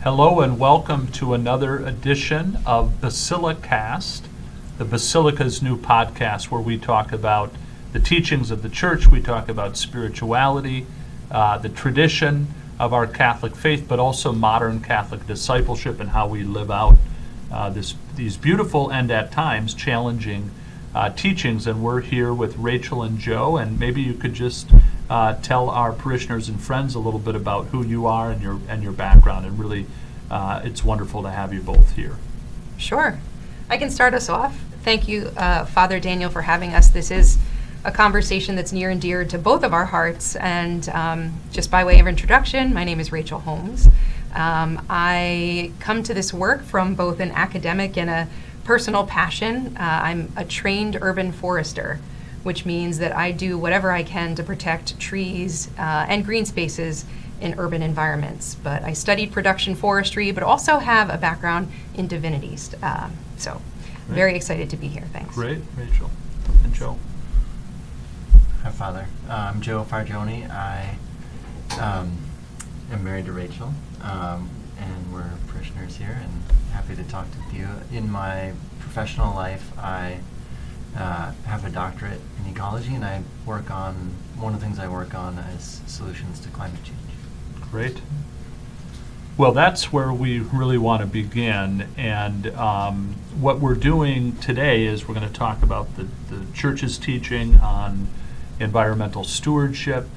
Hello and welcome to another edition of BasiliCAST, the Basilica's new podcast where we talk about the teachings of the church, we talk about spirituality, the tradition of our Catholic faith, but also modern Catholic discipleship and how we live out these beautiful and at times challenging teachings. And we're here with Rachel and Joe, and maybe you could just tell our parishioners and friends a little bit about who you are and your background. And really, it's wonderful to have you both here. Sure. I can start us off. Thank you, Father Daniel, for having us. This is a conversation that's near and dear to both of our hearts. And just by way of introduction, my name is Rachel Holmes. I come to this work from both an academic and a personal passion. I'm a trained urban forester, which means that I do whatever I can to protect trees and green spaces in urban environments. But I studied production forestry, but also have a background in divinity. So very excited to be here. Thanks. Great, Rachel. And Joe. Hi, Father. I'm Joe Fargione. I am married to Rachel, and we're parishioners here, and happy to talk with you. In my professional life, I have a doctorate in ecology, and one of the things I work on is solutions to climate change. Great. Well, that's where we really want to begin. And what we're doing today is we're going to talk about the church's teaching on environmental stewardship.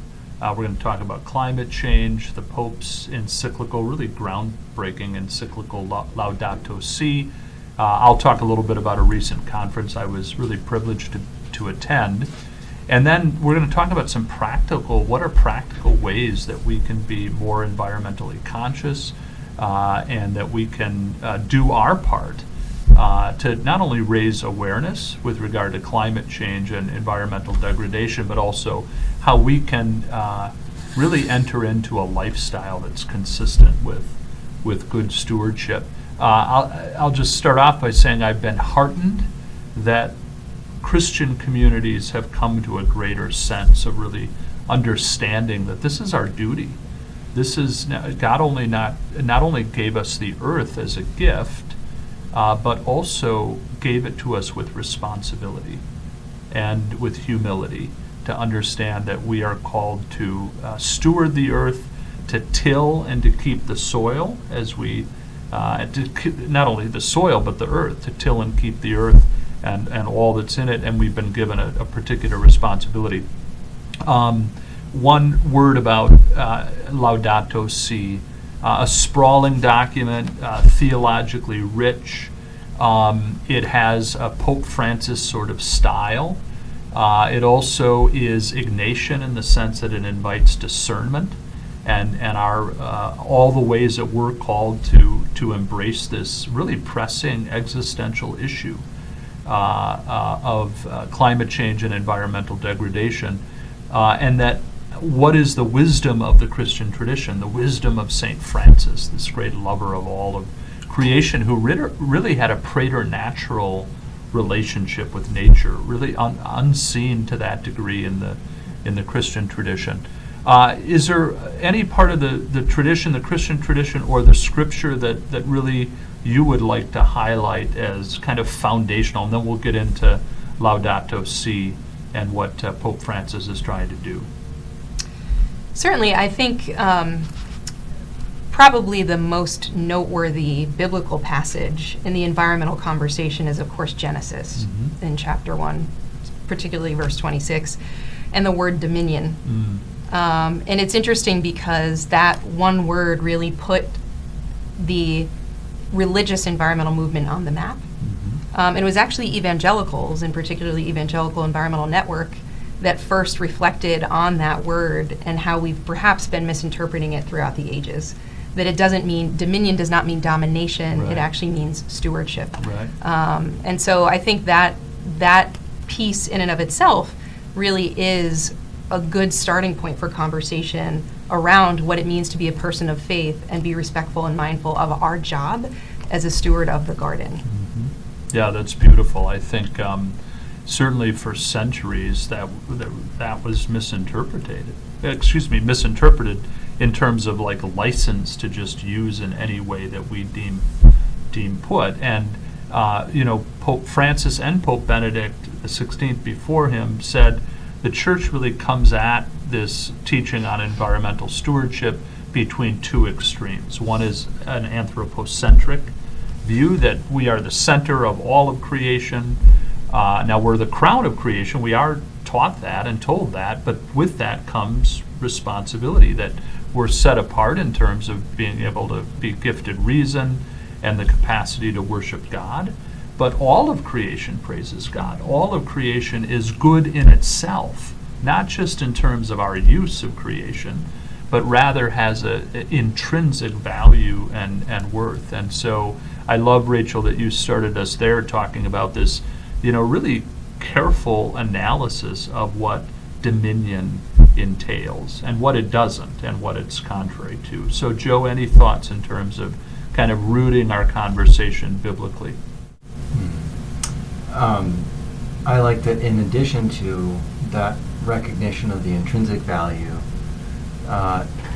We're going to talk about climate change, the Pope's encyclical, really groundbreaking encyclical Laudato Si. I'll talk a little bit about a recent conference I was really privileged to attend. And then we're going to talk about what are practical ways that we can be more environmentally conscious and that we can do our part to not only raise awareness with regard to climate change and environmental degradation, but also how we can really enter into a lifestyle that's consistent with good stewardship. I'll just start off by saying I've been heartened that Christian communities have come to a greater sense of really understanding that this is our duty. This is God not only gave us the earth as a gift, but also gave it to us with responsibility and with humility to understand that we are called to steward the earth, to till and to keep the soil as we, not only the soil but the earth, to till and keep the earth and all that's in it, and we've been given a particular responsibility. One word about Laudato Si, a sprawling document, theologically rich. It has a Pope Francis sort of style. It also is Ignatian in the sense that it invites discernment and our all the ways that we're called to embrace this really pressing existential issue of climate change and environmental degradation, and that what is the wisdom of the Christian tradition, the wisdom of St. Francis, this great lover of all of creation, who really had a preternatural relationship with nature, really unseen to that degree in the Christian tradition. Is there any part of the tradition, the Christian tradition, or the scripture that really you would like to highlight as kind of foundational? And then we'll get into Laudato Si and what Pope Francis is trying to do. Certainly, I think probably the most noteworthy biblical passage in the environmental conversation is, of course, Genesis in chapter 1, particularly verse 26, and the word dominion. And it's interesting because that one word really put the religious environmental movement on the map. It was actually evangelicals, and particularly Evangelical Environmental Network, that first reflected on that word and how we've perhaps been misinterpreting it throughout the ages. That it doesn't mean, dominion does not mean domination, Right. It actually means stewardship. Right. And so I think that piece in and of itself really is a good starting point for conversation around what it means to be a person of faith and be respectful and mindful of our job as a steward of the garden. Yeah, that's beautiful. I think certainly for centuries that was misinterpreted in terms of like a license to just use in any way that we deem put. And Pope Francis and Pope Benedict XVI before him said the church really comes at this teaching on environmental stewardship between two extremes. One is an anthropocentric view that we are the center of all of creation. Now we're the crown of creation. We are taught that and told that, but with that comes responsibility, that we're set apart in terms of being able to be gifted reason and the capacity to worship God. But all of creation praises God. All of creation is good in itself, not just in terms of our use of creation, but rather has an intrinsic value and worth. And so I love, Rachel, that you started us there talking about this, really careful analysis of what dominion entails and what it doesn't and what it's contrary to. So, Joe, any thoughts in terms of kind of rooting our conversation biblically? I like that in addition to that recognition of the intrinsic value,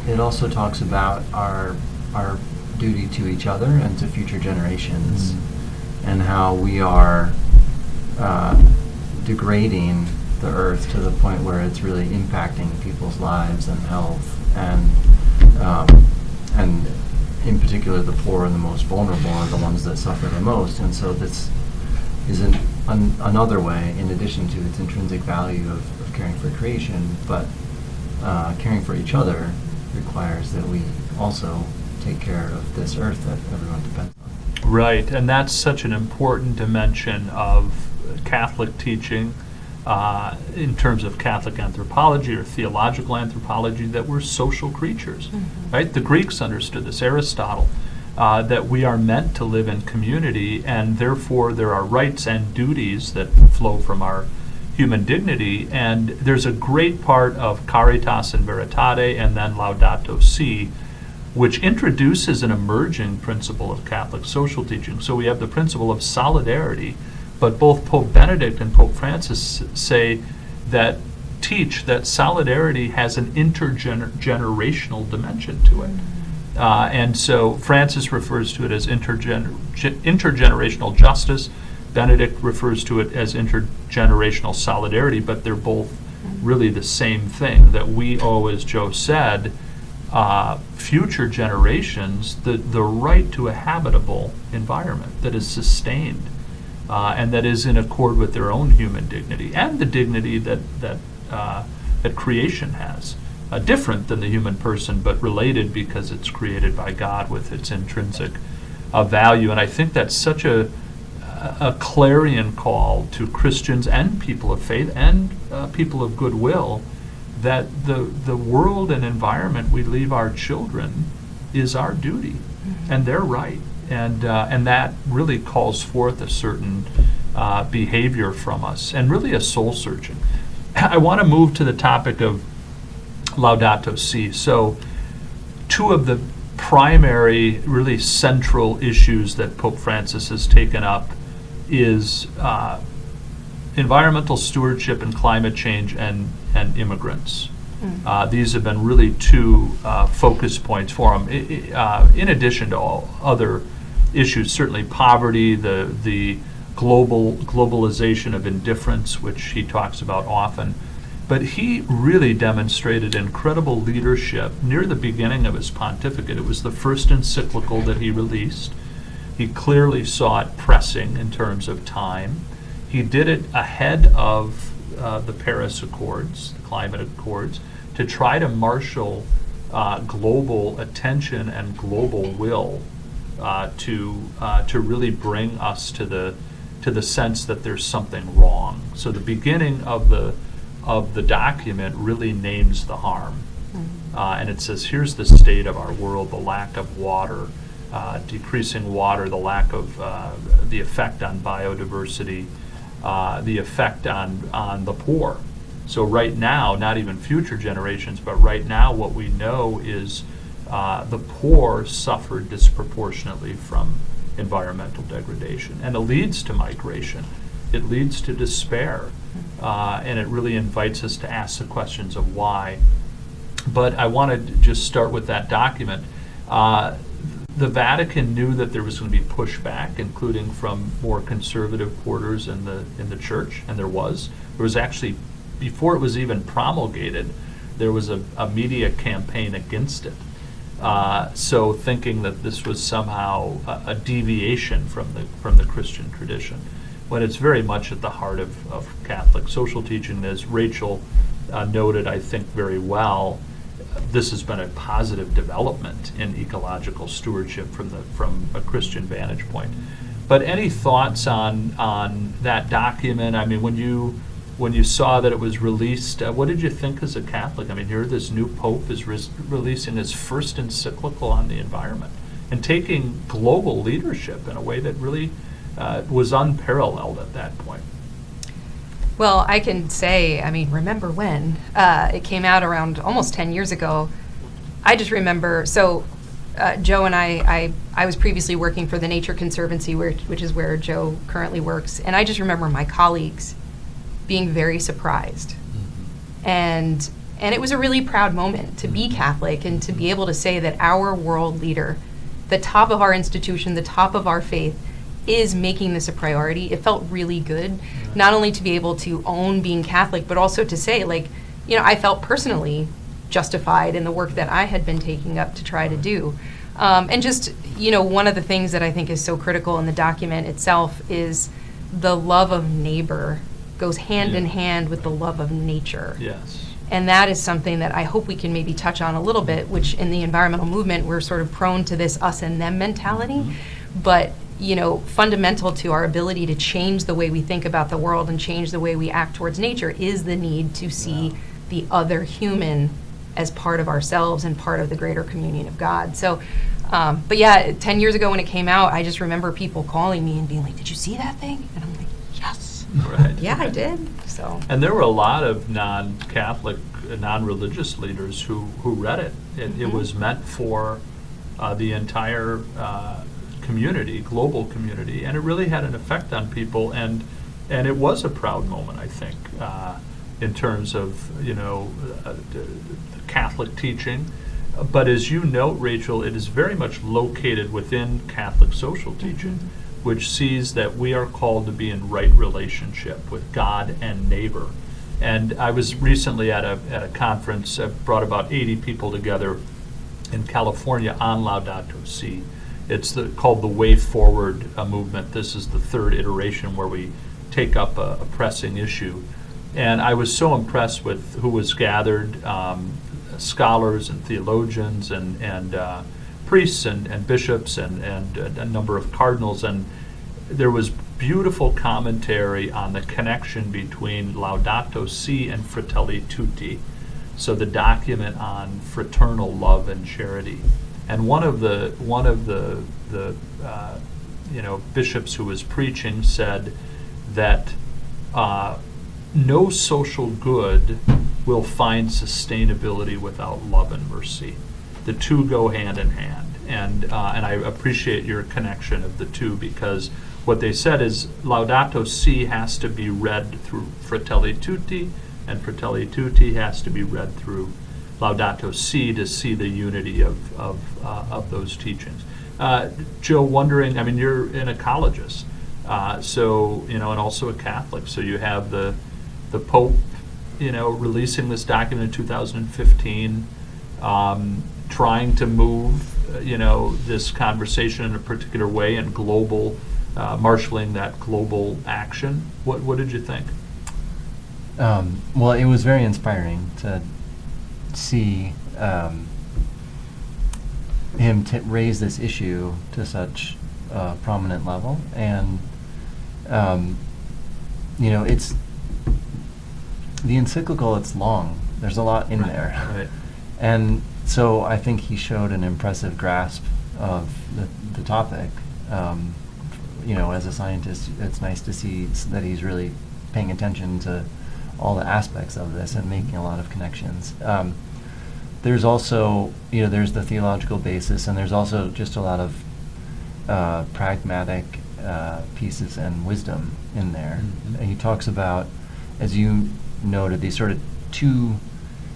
it also talks about our duty to each other and to future generations, and how we are degrading the earth to the point where it's really impacting people's lives and health, and in particular the poor and the most vulnerable are the ones that suffer the most. And so this is another way, in addition to its intrinsic value of caring for creation, but caring for each other requires that we also take care of this earth that everyone depends on. Right, and that's such an important dimension of Catholic teaching in terms of Catholic anthropology or theological anthropology, that we're social creatures, right? The Greeks understood this, Aristotle, that we are meant to live in community, and therefore there are rights and duties that flow from our human dignity. And there's a great part of Caritas in Veritate and then Laudato Si, which introduces an emerging principle of Catholic social teaching. So we have the principle of solidarity, but both Pope Benedict and Pope Francis teach that solidarity has an intergenerational dimension to it. And so Francis refers to it as intergenerational justice. Benedict refers to it as intergenerational solidarity, but they're both really the same thing, that we owe, as Joe said, future generations the right to a habitable environment that is sustained and that is in accord with their own human dignity and the dignity that creation has. Different than the human person, but related because it's created by God with its intrinsic value. And I think that's such a clarion call to Christians and people of faith and people of goodwill, that the world and environment we leave our children is our duty, and they're right. And that really calls forth a certain behavior from us, and really a soul searching. I want to move to the topic of Laudato Si. So, two of the primary, really central issues that Pope Francis has taken up is environmental stewardship and climate change and immigrants. These have been really two focus points for him, in addition to all other issues, certainly poverty, the globalization of indifference, which he talks about often. But he really demonstrated incredible leadership near the beginning of his pontificate. It was the first encyclical that he released. He clearly saw it pressing in terms of time. He did it ahead of the Paris Accords, the climate accords, to try to marshal global attention and global will to really bring us to the sense that there's something wrong. So the beginning of the document really names the harm. And it says, here's the state of our world: the lack of water, decreasing water, the lack of the effect on biodiversity, the effect on the poor. So right now, not even future generations, but right now what we know is the poor suffer disproportionately from environmental degradation. And it leads to migration. It leads to despair. And it really invites us to ask the questions of why. But I want to just start with that document. The Vatican knew that there was going to be pushback, including from more conservative quarters in the church, and there was. There was actually, before it was even promulgated, there was a media campaign against it. So thinking that this was somehow a deviation from the Christian tradition, when it's very much at the heart of Catholic social teaching. As Rachel noted, I think very well, this has been a positive development in ecological stewardship from a Christian vantage point. But any thoughts on that document? I mean, when you saw that it was released, what did you think as a Catholic? I mean, here this new Pope is releasing his first encyclical on the environment and taking global leadership in a way that really was unparalleled at that point. Well, I can say, I mean, remember when it came out around almost 10 years ago. I just remember, so Joe and I was previously working for the Nature Conservancy, which is where Joe currently works, and I just remember my colleagues being very surprised. And it was a really proud moment to be Catholic and to be able to say that our world leader, the top of our institution, the top of our faith, is making this a priority. It felt really good, not only to be able to own being Catholic, but also to say, like, you know, I felt personally justified in the work that I had been taking up to try to do. And just, you know, one of the things that I think is so critical in the document itself is the love of neighbor goes hand in hand with the love of nature. Yes. And that is something that I hope we can maybe touch on a little bit, which in the environmental movement, we're sort of prone to this us and them mentality. But, you know, fundamental to our ability to change the way we think about the world and change the way we act towards nature is the need to see the other human as part of ourselves and part of the greater communion of God. So, but yeah, 10 years ago when it came out, I just remember people calling me and being like, "Did you see that thing?" And I'm like, "Yes." Right. Yeah, I did. So. And there were a lot of non-Catholic, non-religious leaders who read it. It was meant for the entire community, global community, and it really had an effect on people. And it was a proud moment, I think, in terms of, you know, the Catholic teaching. But as you note, Rachel, it is very much located within Catholic social teaching, which sees that we are called to be in right relationship with God and neighbor. And I was recently at a conference, brought about 80 people together in California on Laudato Si. It's called the Way Forward movement. This is the third iteration where we take up a pressing issue. And I was so impressed with who was gathered, scholars and theologians and priests and bishops and a number of cardinals. And there was beautiful commentary on the connection between Laudato Si and Fratelli Tutti, so the document on fraternal love and charity. And one of the bishops who was preaching said that no social good will find sustainability without love and mercy. The two go hand in hand, and I appreciate your connection of the two, because what they said is Laudato Si has to be read through Fratelli Tutti, and Fratelli Tutti has to be read through Laudato Si to see the unity of those teachings. Joe, wondering, I mean, you're an ecologist, so, you know, and also a Catholic, so you have the Pope, you know, releasing this document in 2015, trying to move, you know, this conversation in a particular way and global, marshaling that global action. What did you think? Well, it was very inspiring to see him raise this issue to such a prominent level. And, you know, it's the encyclical, it's long. There's a lot in there. Right. And so I think he showed an impressive grasp of the topic. You know, as a scientist, it's nice to see that he's really paying attention to all the aspects of this and making a lot of connections. There's also, you know, there's the theological basis, and there's also just a lot of pragmatic pieces and wisdom in there. And he talks about, as you noted, these sort of two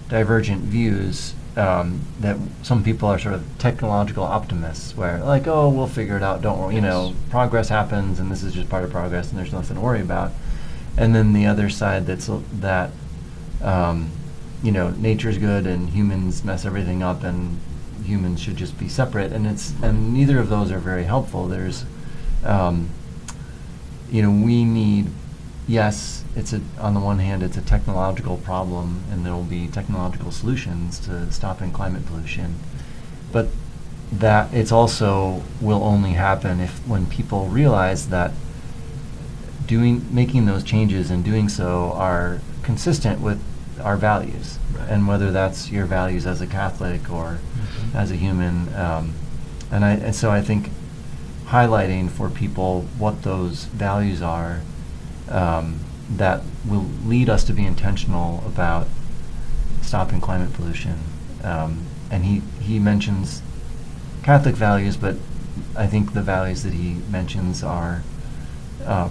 divergent views that some people are sort of technological optimists, where like, oh, we'll figure it out. Don't worry, progress happens, and this is just part of progress, and there's nothing to worry about. And then the other side that nature's good and humans mess everything up, and humans should just be separate. And neither of those are very helpful. There's, we need. Yes, on the one hand, it's a technological problem, and there will be technological solutions to stopping climate pollution. But that it's also will only happen when people realize that making those changes and doing so are consistent with our values, Right. and whether that's your values as a Catholic or as a human. And so I think highlighting for people what those values are, that will lead us to be intentional about stopping climate pollution. And he mentions Catholic values, but I think the values that he mentions are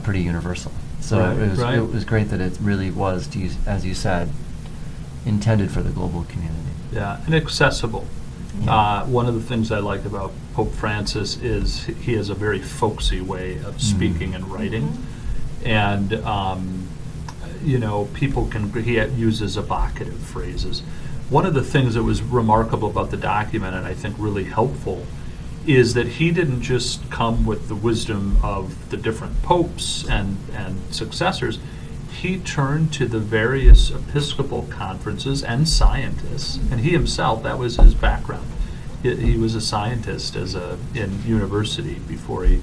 pretty universal. So Right. it was great that it really was, as you said, intended for the global community. Yeah, and accessible. Yeah. One of the things I like about Pope Francis is he has a very folksy way of speaking and writing. And, he uses evocative phrases. One of the things that was remarkable about the document, and I think really helpful, is that he didn't just come with the wisdom of the different popes and successors. He turned to the various Episcopal conferences and scientists, and he himself, that was his background. He was a scientist in university before he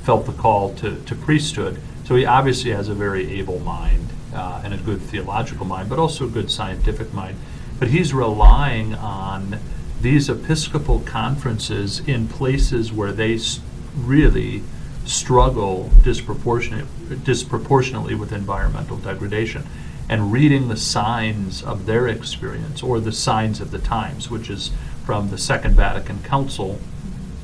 felt the call to priesthood. So he obviously has a very able mind and a good theological mind, but also a good scientific mind. But he's relying on these Episcopal conferences in places where they really struggle disproportionately with environmental degradation, and reading the signs of their experience, or the signs of the times, which is from the Second Vatican Council.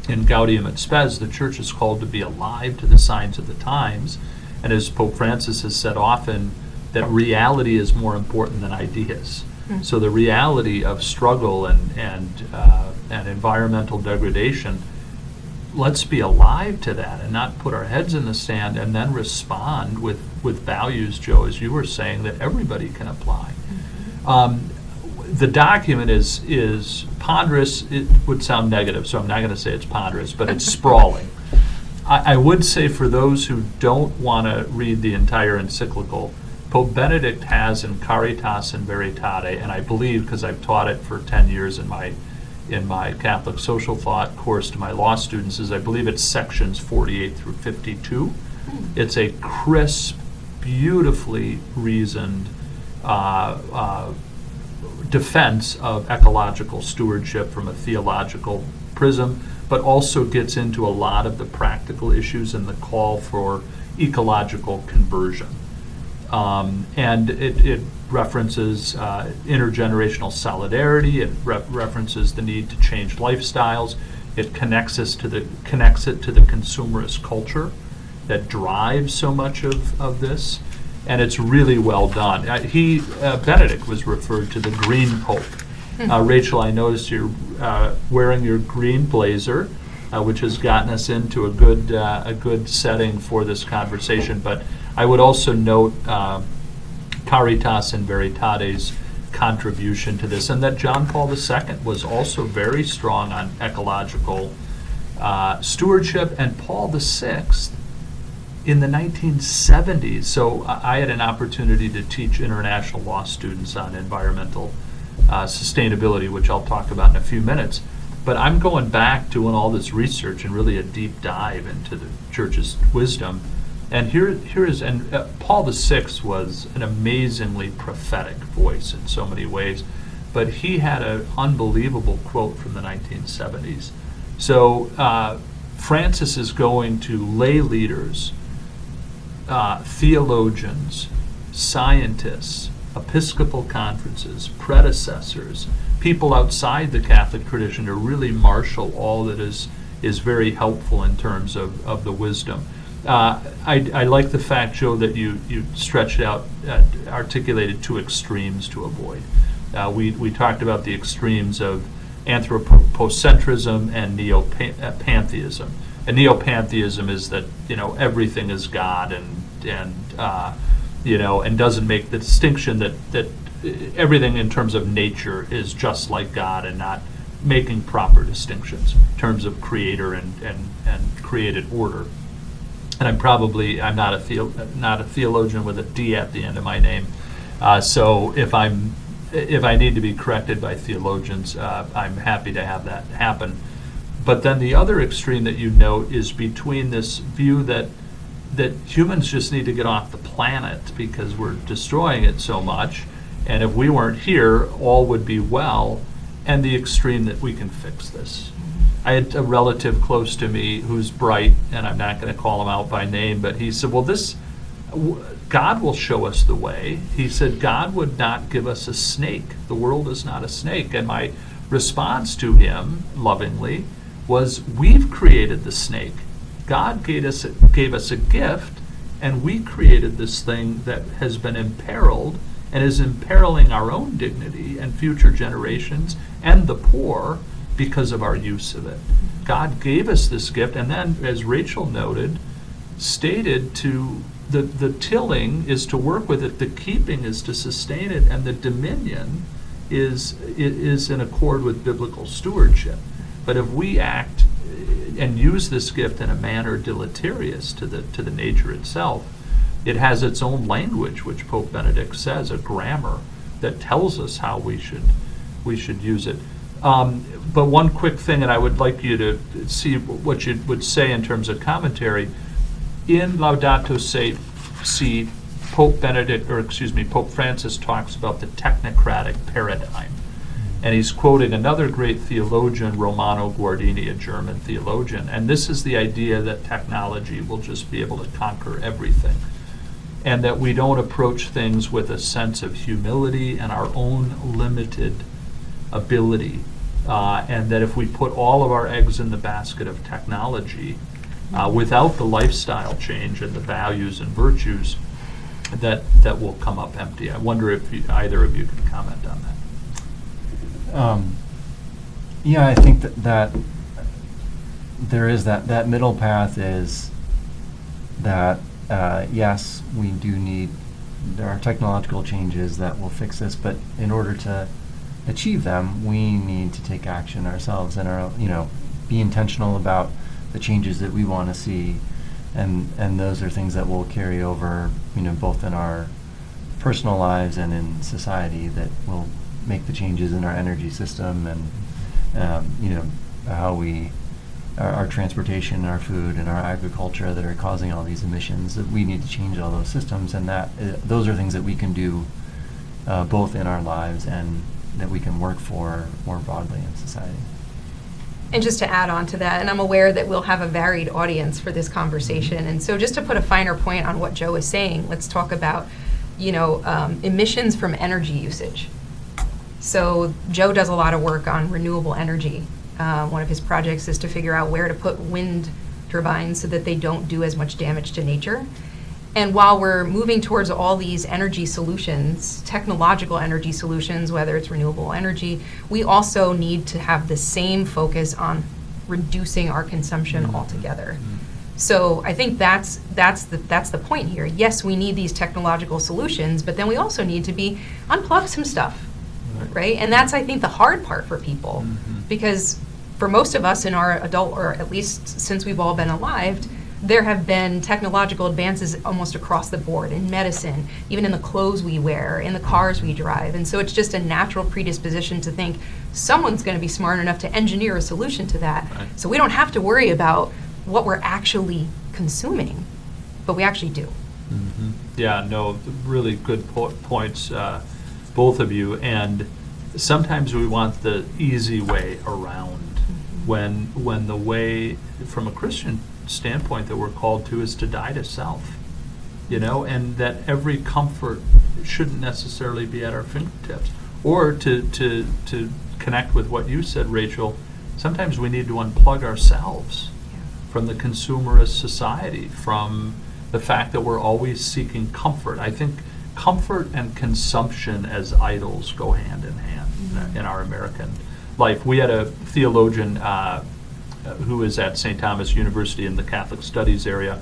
In Gaudium et Spes, the Church is called to be alive to the signs of the times, and as Pope Francis has said often, that reality is more important than ideas. So the reality of struggle and environmental degradation, let's be alive to that and not put our heads in the sand, and then respond with values, Joe, as you were saying, that everybody can apply. The document is ponderous. It would sound negative, so I'm not going to say it's ponderous, but it's sprawling. I would say, for those who don't want to read the entire encyclical, Pope Benedict has in Caritas in Veritate, and I believe, because I've taught it for 10 years in my Catholic social thought course to my law students, is I believe it's sections 48 through 52. It's a crisp, beautifully reasoned defense of ecological stewardship from a theological prism, but also gets into a lot of the practical issues and the call for ecological conversion. And it references intergenerational solidarity. It references the need to change lifestyles. It connects it to the consumerist culture that drives so much of this, and it's really well done. Benedict was referred to the Green Pope. Rachel, I noticed you're wearing your green blazer, which has gotten us into a good setting for this conversation. But I would also note Caritas in Veritate's contribution to this, and that John Paul II was also very strong on ecological stewardship, and Paul VI in the 1970s. So I had an opportunity to teach international law students on environmental sustainability, which I'll talk about in a few minutes. But I'm going back doing all this research and really a deep dive into the Church's wisdom. And Paul VI was an amazingly prophetic voice in so many ways, but he had an unbelievable quote from the 1970s. So Francis is going to lay leaders, theologians, scientists, Episcopal conferences, predecessors, people outside the Catholic tradition, to really marshal all that is very helpful in terms of the wisdom. I like the fact, Joe, that you stretched out, articulated two extremes to avoid. We talked about the extremes of anthropocentrism and neopantheism. And neopantheism is that, everything is God, and doesn't make the distinction that everything in terms of nature is just like God, and not making proper distinctions in terms of creator and created order. And I'm not a theologian with a D at the end of my name. So if I need to be corrected by theologians, I'm happy to have that happen. But then the other extreme that you note is between this view that humans just need to get off the planet because we're destroying it so much, and if we weren't here, all would be well, and the extreme that we can fix this. I had a relative close to me who's bright, and I'm not going to call him out by name, but he said, well, God will show us the way. He said, God would not give us a snake. The world is not a snake. And my response to him, lovingly, was, we've created the snake. God gave us a gift, and we created this thing that has been imperiled and is imperiling our own dignity and future generations and the poor because of our use of it. God gave us this gift, and then, as Rachel noted, stated to the tilling is to work with it, the keeping is to sustain it, and the dominion is in accord with biblical stewardship. But if we act and use this gift in a manner deleterious to the nature itself, it has its own language, which Pope Benedict says, a grammar that tells us how we should use it. But one quick thing, and I would like you to see what you would say in terms of commentary. In Laudato Si, Pope Francis talks about the technocratic paradigm. And he's quoting another great theologian, Romano Guardini, a German theologian. And this is the idea that technology will just be able to conquer everything, and that we don't approach things with a sense of humility and our own limited ability, and that if we put all of our eggs in the basket of technology, without the lifestyle change and the values and virtues, that will come up empty. I wonder if either of you can comment on that. Yeah, I think that there is that middle path is that, yes, we do need, there are technological changes that will fix this, but in order to achieve them, we need to take action ourselves and be intentional about the changes that we want to see, and those are things that will carry over, both in our personal lives and in society, that will make the changes in our energy system and how we, our transportation, our food, and our agriculture that are causing all these emissions. That we need to change all those systems, and that those are things that we can do both in our lives and that we can work for more broadly in society. And just to add on to that, and I'm aware that we'll have a varied audience for this conversation, and so just to put a finer point on what Joe is saying, let's talk about, emissions from energy usage. So Joe does a lot of work on renewable energy. One of his projects is to figure out where to put wind turbines so that they don't do as much damage to nature. And while we're moving towards all these energy solutions, technological energy solutions, whether it's renewable energy, we also need to have the same focus on reducing our consumption altogether. So I think that's the point here. Yes, we need these technological solutions, but then we also need to unplug some stuff, right? And that's, I think, the hard part for people, because for most of us in our adult, or at least since we've all been alive, there have been technological advances almost across the board in medicine, even in the clothes we wear, in the cars we drive. And so it's just a natural predisposition to think someone's going to be smart enough to engineer a solution to that. Right. So we don't have to worry about what we're actually consuming, but we actually do. Mm-hmm. Yeah, no, really good points, both of you. And sometimes we want the easy way around, when the way, from a Christian standpoint, that we're called to is to die to self, and that every comfort shouldn't necessarily be at our fingertips. Or to connect with what you said, Rachel, sometimes we need to unplug ourselves from the consumerist society, from the fact that we're always seeking comfort. I think comfort and consumption as idols go hand in hand in our American life. We had a theologian who is at St. Thomas University in the Catholic Studies area,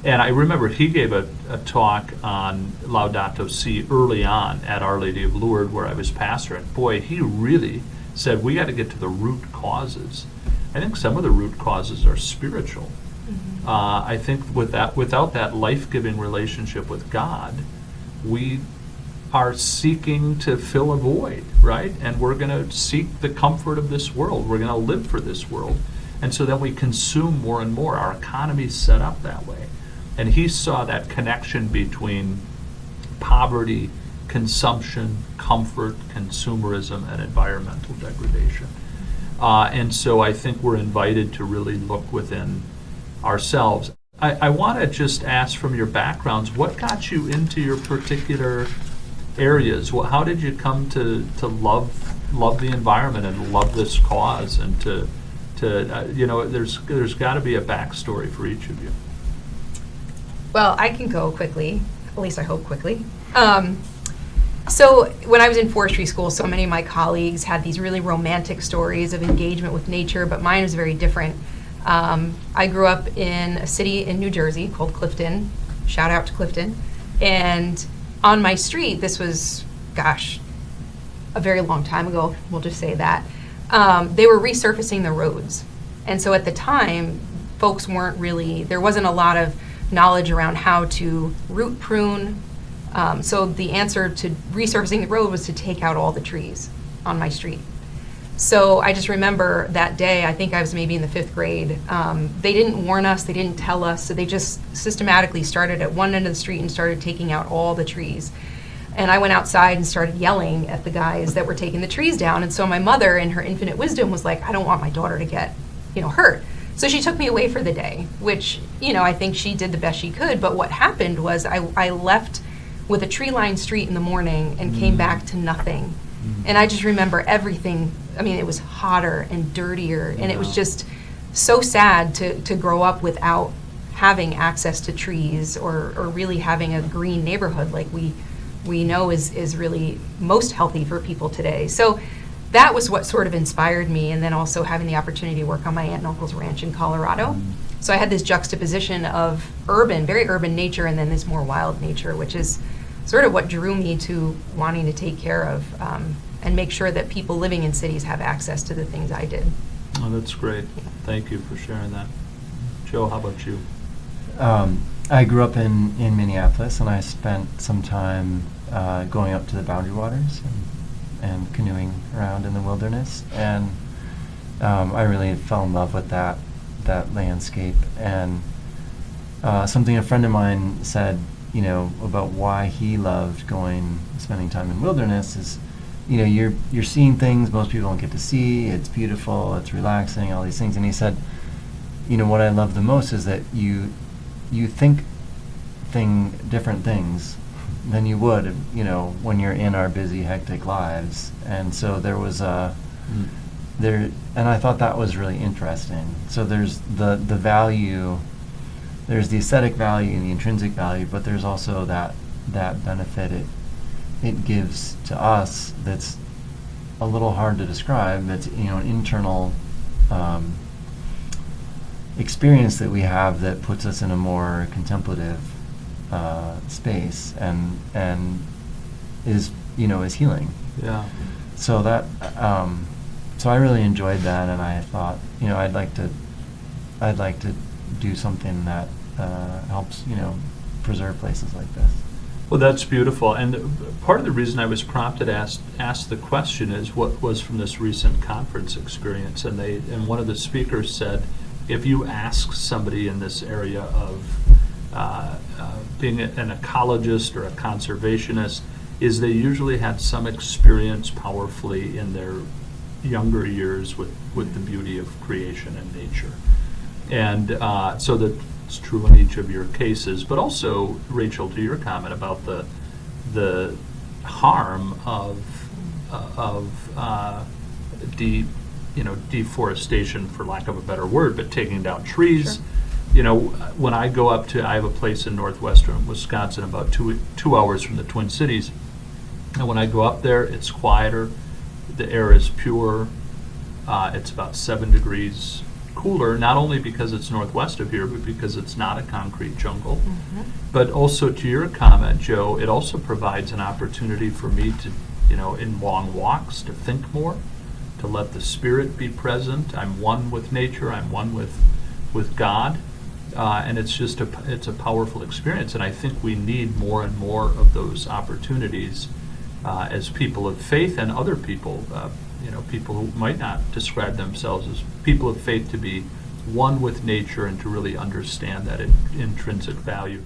and I remember he gave a talk on Laudato Si early on at Our Lady of Lourdes, where I was pastor, and boy, he really said we got to get to the root causes. I think some of the root causes are spiritual. I think without that life-giving relationship with God, we are seeking to fill a void, right? And we're going to seek the comfort of this world. We're going to live for this world. And so then we consume more and more. Our economy's set up that way. And he saw that connection between poverty, consumption, comfort, consumerism, and environmental degradation. And so I think we're invited to really look within ourselves. I want to just ask from your backgrounds, what got you into your particular areas? How did you come to love the environment and love this cause, and to there's got to be a backstory for each of you. Well, I can go quickly, at least I hope quickly. So when I was in forestry school, so many of my colleagues had these really romantic stories of engagement with nature, but mine was very different. I grew up in a city in New Jersey called Clifton. Shout out to Clifton. And on my street, this was, a very long time ago, we'll just say that, they were resurfacing the roads. And so at the time, folks there wasn't a lot of knowledge around how to root prune. So the answer to resurfacing the road was to take out all the trees on my street. So I just remember that day, I think I was maybe in the 5th grade. They didn't warn us, they didn't tell us, so they just systematically started at one end of the street and started taking out all the trees. And I went outside and started yelling at the guys that were taking the trees down. And so my mother, in her infinite wisdom, was like, I don't want my daughter to get, hurt. So she took me away for the day, which, I think she did the best she could. But what happened was I left with a tree-lined street in the morning and came back to nothing. And I just remember everything. It was hotter and dirtier, and it was just so sad to grow up without having access to trees or really having a green neighborhood like we know is really most healthy for people today. So that was what sort of inspired me, and then also having the opportunity to work on my aunt and uncle's ranch in Colorado. So I had this juxtaposition of very urban nature, and then this more wild nature, which is sort of what drew me to wanting to take care of and make sure that people living in cities have access to the things I did. Oh, that's great. Thank you for sharing that. Joe, how about you? I grew up in Minneapolis, and I spent some time going up to the Boundary Waters and canoeing around in the wilderness. And I really fell in love with that landscape. And something a friend of mine said, about why he loved spending time in wilderness is, you're seeing things most people don't get to see. It's beautiful, it's relaxing, all these things. And he said, what I love the most is that you think different things than you would, when you're in our busy, hectic lives. And so there was and I thought that was really interesting. So there's the value, there's the aesthetic value and the intrinsic value, but there's also that benefit it gives to us that's a little hard to describe. That's an internal experience that we have that puts us in a more contemplative space and is healing. Yeah. So that so I really enjoyed that, and I thought I'd like to do something that helps preserve places like this. Well, that's beautiful. And part of the reason I was prompted to ask the question is what was from this recent conference experience. And one of the speakers said, if you ask somebody in this area of being an ecologist or a conservationist, is they usually had some experience powerfully in their younger years with the beauty of creation and nature. And so that's true in each of your cases, but also, Rachel, to your comment about the harm of deforestation, for lack of a better word, but taking down trees. Sure. you know, when I go up to, I have a place in northwestern Wisconsin, about 2 hours from the Twin Cities. And when I go up there, it's quieter, the air is pure, it's about 7 degrees cooler, not only because it's northwest of here, but because it's not a concrete jungle. Mhm. But also, to your comment, Joe, it also provides an opportunity for me to, in long walks, to think more, to let the Spirit be present. I'm one with nature, I'm one with God. And it's just it's a powerful experience, and I think we need more and more of those opportunities as people of faith and other people, people who might not describe themselves as people of faith, to be one with nature and to really understand that intrinsic value.